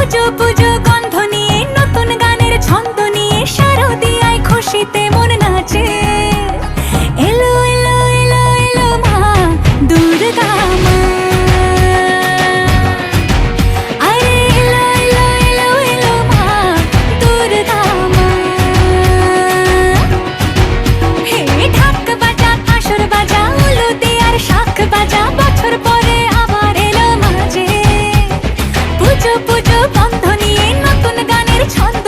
পুজো পুজো গন্ধ নিয়ে, নতুন গানের ছন্দ নিয়ে, শারদিয়ায় খুশিতে মন নাচে। এলো এলো এলো এলো মা দুর্গা মা, আরে এলো এলো এলো এলো মা দুর্গা মা। হে ঢাক বাজা, কাঁসর বাজা, উলুতে আর শাঁখ বাজা, বছর পরে আবার এলো মাঝে। পুজো পুজো গন্ধ নিয়ে, নতুন গানের ছন্দ